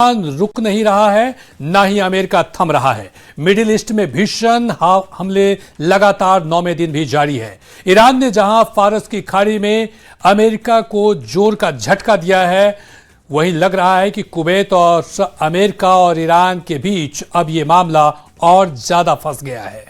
रुक नहीं रहा है, ना ही अमेरिका थम रहा है। मिडिल ईस्ट में भीषण हमले लगातार 9वें दिन भी जारी है। ईरान ने जहां फारस की खाड़ी में अमेरिका को जोर का झटका दिया है, वहीं लग रहा है कि कुवैत और अमेरिका और ईरान के बीच अब यह मामला और ज्यादा फंस गया है।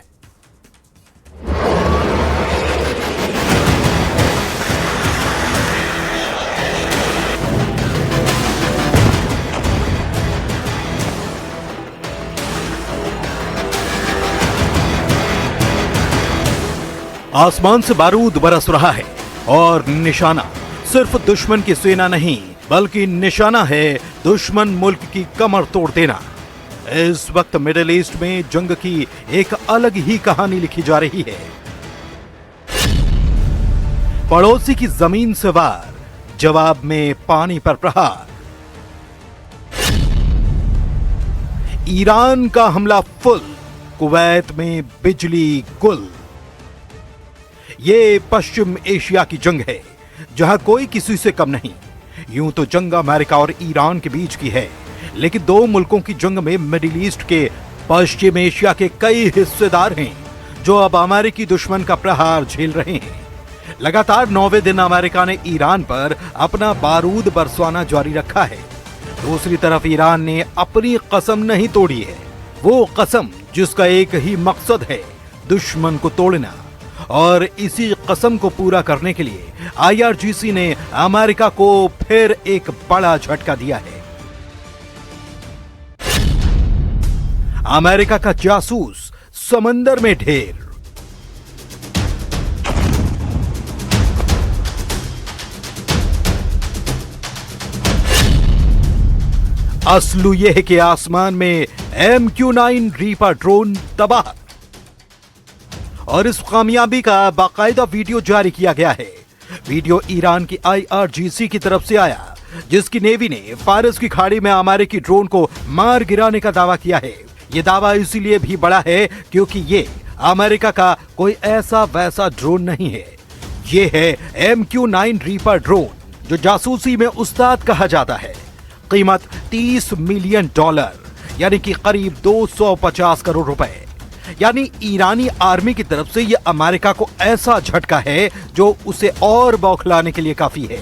आसमान से बारूद बरस रहा है और निशाना सिर्फ दुश्मन की सेना नहीं बल्कि निशाना है दुश्मन मुल्क की कमर तोड़ देना। इस वक्त मिडिल ईस्ट में जंग की एक अलग ही कहानी लिखी जा रही है। पड़ोसी की जमीन से वार, जवाब में पानी पर प्रहार। ईरान का हमला फुल, कुवैत में बिजली गुल। ये पश्चिम एशिया की जंग है जहां कोई किसी से कम नहीं। यूं तो जंग अमेरिका और ईरान के बीच की है, लेकिन दो मुल्कों की जंग में मिडिल ईस्ट के पश्चिम एशिया के कई हिस्सेदार हैं जो अब अमेरिकी दुश्मन का प्रहार झेल रहे हैं। लगातार 9वें दिन अमेरिका ने ईरान पर अपना बारूद बरसाना जारी रखा है। दूसरी तरफ ईरान ने अपनी कसम नहीं तोड़ी है, वो कसम जिसका एक ही मकसद है, दुश्मन को तोड़ना। और इसी कसम को पूरा करने के लिए IRGC ने अमेरिका को फिर एक बड़ा झटका दिया है। अमेरिका का जासूस समंदर में ढेर। असलू यह है कि आसमान में MQ-9 रीपर ड्रोन तबाह, और इस कामयाबी का बाकायदा वीडियो जारी किया गया है। वीडियो ईरान की IRGC की तरफ से आया, जिसकी नेवी ने फारस की खाड़ी में अमेरिकी ड्रोन को मार गिराने का दावा किया है। यह दावा इसीलिए भी बड़ा है क्योंकि ये अमेरिका का कोई ऐसा वैसा ड्रोन नहीं है। ये है MQ-9 रीपर ड्रोन, जो जासूसी में उस्ताद कहा जाता है। कीमत $30 मिलियन, यानी कि करीब 250 करोड़ रुपए। यानी ईरानी आर्मी की तरफ से यह अमेरिका को ऐसा झटका है जो उसे और बौखलाने के लिए काफी है।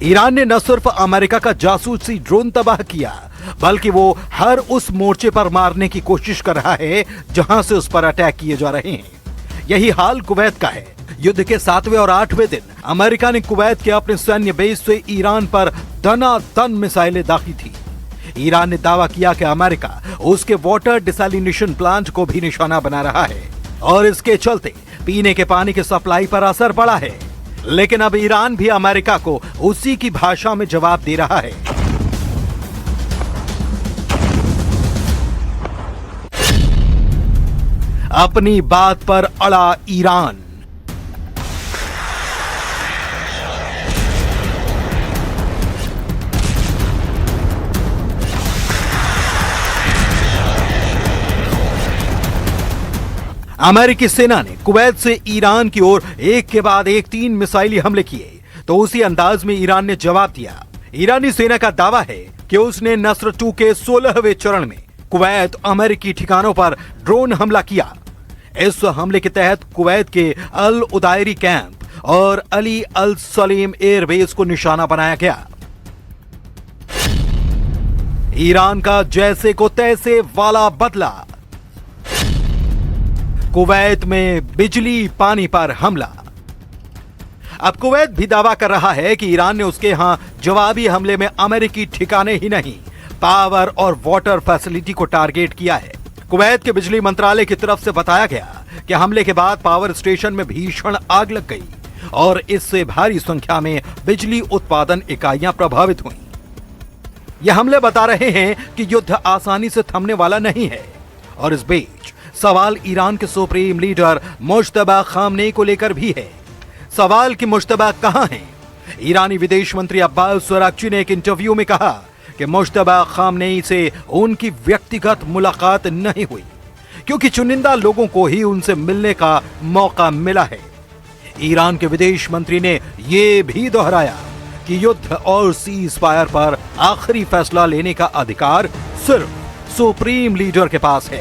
ईरान ने न सिर्फ अमेरिका का जासूसी ड्रोन तबाह किया, बल्कि वो हर उस मोर्चे पर मारने की कोशिश कर रहा है जहां से उस पर अटैक किए जा रहे हैं। यही हाल कुवैत का है। युद्ध के 7वें और 8वें दिन अमेरिका ने कुवैत के अपने सैन्य बेस से ईरान पर दनादन मिसाइलें दागी थी। ईरान ने दावा किया कि अमेरिका उसके वाटर डिसैलिनेशन प्लांट को भी निशाना बना रहा है और इसके चलते पीने के पानी की सप्लाई पर असर पड़ा है। लेकिन अब ईरान भी अमेरिका को उसी की भाषा में जवाब दे रहा है। अपनी बात पर अड़ा ईरान। अमेरिकी सेना ने कुवैत से ईरान की ओर एक के बाद एक 3 मिसाइली हमले किए, तो उसी अंदाज में ईरान ने जवाब दिया। ईरानी सेना का दावा है कि उसने नस्र 2 के 16वें चरण में कुवैत अमेरिकी ठिकानों पर ड्रोन हमला किया। इस हमले के तहत कुवैत के अल उदायरी कैंप और अली अल सलीम एयरबेस को निशाना बनाया गया। ईरान का जैसे को तैसे वाला बदला। कुवैत में बिजली पानी पर हमला। अब कुवैत भी दावा कर रहा है कि ईरान ने उसके यहां जवाबी हमले में अमेरिकी ठिकाने ही नहीं, पावर और वाटर फैसिलिटी को टारगेट किया है। कुवैत के बिजली मंत्रालय की तरफ से बताया गया कि हमले के बाद पावर स्टेशन में भीषण आग लग गई और इससे भारी संख्या में बिजली उत्पादन इकाइयां प्रभावित हुई। यह हमले बता रहे हैं कि युद्ध आसानी से थमने वाला नहीं है। और इस बीच सवाल ईरान के सुप्रीम लीडर मुज्तबा खामनेई को लेकर भी है। सवाल कि मुज्तबा कहां हैं? ईरानी विदेश मंत्री अब्बास अरागची ने एक इंटरव्यू में कहा कि मुज्तबा खामनेई से उनकी व्यक्तिगत मुलाकात नहीं हुई, क्योंकि चुनिंदा लोगों को ही उनसे मिलने का मौका मिला है। ईरान के विदेश मंत्री ने यह भी दोहराया कि युद्ध और सीज फायर पर आखिरी फैसला लेने का अधिकार सिर्फ सुप्रीम लीडर के पास है।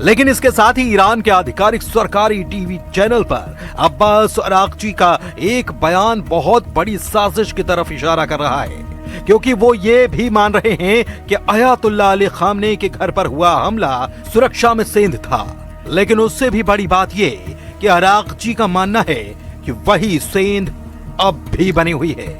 लेकिन इसके साथ ही ईरान के आधिकारिक सरकारी टीवी चैनल पर अब्बास अरागची का एक बयान बहुत बड़ी साजिश की तरफ इशारा कर रहा है, क्योंकि वो ये भी मान रहे हैं कि अयातुल्लाह अली खामनेई के घर पर हुआ हमला सुरक्षा में सेंध था। लेकिन उससे भी बड़ी बात ये कि अरागची का मानना है कि वही सेंध अब भी बनी हुई है।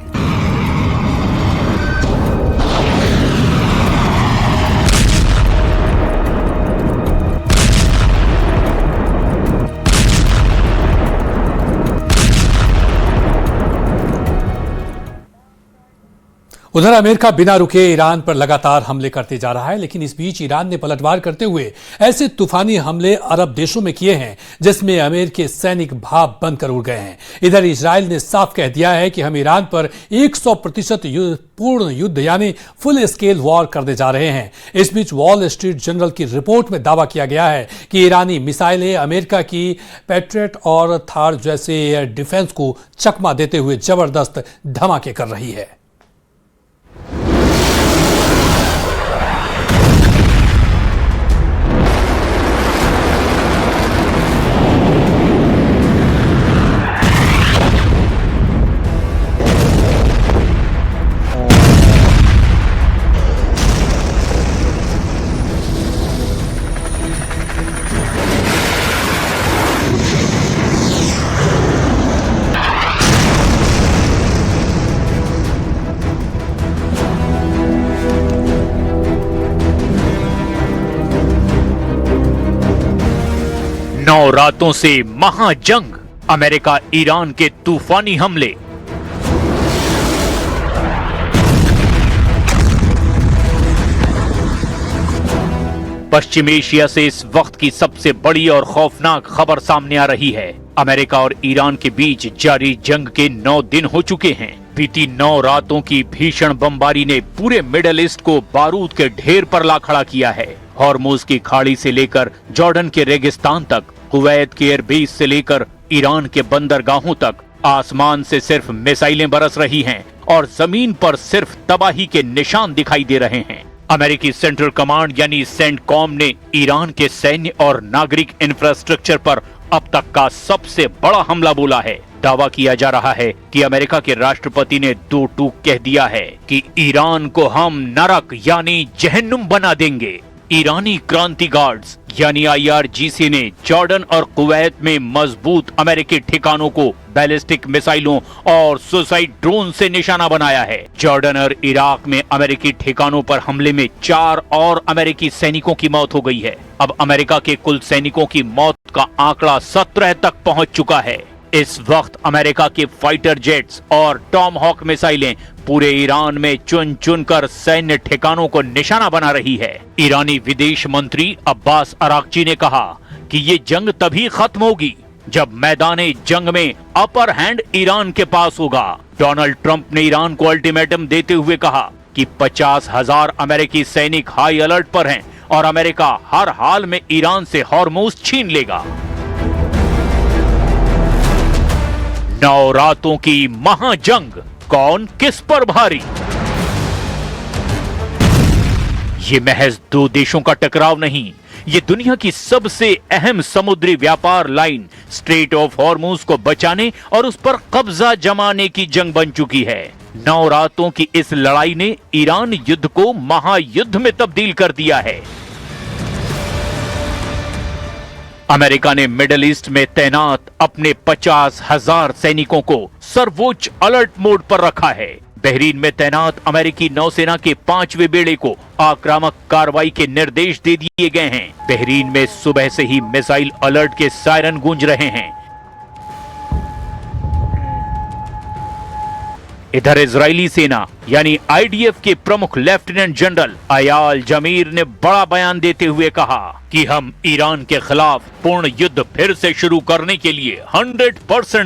उधर अमेरिका बिना रुके ईरान पर लगातार हमले करते जा रहा है, लेकिन इस बीच ईरान ने पलटवार करते हुए ऐसे तूफानी हमले अरब देशों में किए हैं जिसमें अमेरिकी सैनिक भाप बनकर उड़ गए हैं। इधर इजराइल ने साफ कह दिया है कि हम ईरान पर 100% पूर्ण युद्ध यानी फुल स्केल वॉर करने जा रहे हैं। इस बीच वॉल स्ट्रीट जर्नल की रिपोर्ट में दावा किया गया है कि ईरानी मिसाइलें अमेरिका की पैट्रियट और थार जैसे एयर डिफेंस को चकमा देते हुए जबरदस्त धमाके कर रही है। नौ रातों से महाजंग, अमेरिका ईरान के तूफानी हमले। पश्चिम एशिया से इस वक्त की सबसे बड़ी और खौफनाक खबर सामने आ रही है। अमेरिका और ईरान के बीच जारी जंग के 9 दिन हो चुके हैं। बीती 9 रातों की भीषण बमबारी ने पूरे मिडल ईस्ट को बारूद के ढेर पर ला खड़ा किया है। हॉर्मुज की खाड़ी से लेकर जॉर्डन के रेगिस्तान तक, कुवैत के एयरबेस से लेकर ईरान के बंदरगाहों तक आसमान से सिर्फ मिसाइलें बरस रही हैं और जमीन पर सिर्फ तबाही के निशान दिखाई दे रहे हैं। अमेरिकी सेंट्रल कमांड यानी सेंटकॉम ने ईरान के सैन्य और नागरिक इंफ्रास्ट्रक्चर पर अब तक का सबसे बड़ा हमला बोला है। दावा किया जा रहा है कि अमेरिका के राष्ट्रपति ने 2 टूक कह दिया है कि ईरान को हम नरक यानी जहन्नुम बना देंगे। ईरानी क्रांति गार्ड्स यानी IRGC ने जॉर्डन और कुवैत में मजबूत अमेरिकी ठिकानों को बैलिस्टिक मिसाइलों और सुसाइड ड्रोन से निशाना बनाया है। जॉर्डन और इराक में अमेरिकी ठिकानों पर हमले में 4 और अमेरिकी सैनिकों की मौत हो गई है। अब अमेरिका के कुल सैनिकों की मौत का आंकड़ा 17 तक पहुंच चुका है। इस वक्त अमेरिका के फाइटर जेट्स और टॉमहॉक मिसाइलें पूरे ईरान में चुन चुनकर सैन्य ठिकानों को निशाना बना रही है। ईरानी विदेश मंत्री अब्बास अरागची ने कहा कि ये जंग तभी खत्म होगी जब मैदाने जंग में अपर हैंड ईरान के पास होगा। डोनाल्ड ट्रंप ने ईरान को अल्टीमेटम देते हुए कहा कि 50,000 अमेरिकी सैनिक हाई अलर्ट पर हैं और अमेरिका हर हाल में ईरान से हॉर्मुज छीन लेगा। 9 रातों की महाजंग, कौन किस पर भारी? ये महज 2 देशों का टकराव नहीं, ये दुनिया की सबसे अहम समुद्री व्यापार लाइन स्ट्रेट ऑफ हॉर्मुज को बचाने और उस पर कब्जा जमाने की जंग बन चुकी है। 9 रातों की इस लड़ाई ने ईरान युद्ध को महायुद्ध में तब्दील कर दिया है। अमेरिका ने मिडिल ईस्ट में तैनात अपने 50,000 सैनिकों को सर्वोच्च अलर्ट मोड पर रखा है। बहरीन में तैनात अमेरिकी नौसेना के 5वें बेड़े को आक्रामक कार्रवाई के निर्देश दे दिए गए हैं। बहरीन में सुबह से ही मिसाइल अलर्ट के सायरन गूंज रहे हैं। इधर इजरायली सेना यानी IDF के प्रमुख लेफ्टिनेंट जनरल अयाल जमीर ने बड़ा बयान देते हुए कहा कि हम ईरान के खिलाफ पूर्ण युद्ध फिर से शुरू करने के लिए 100%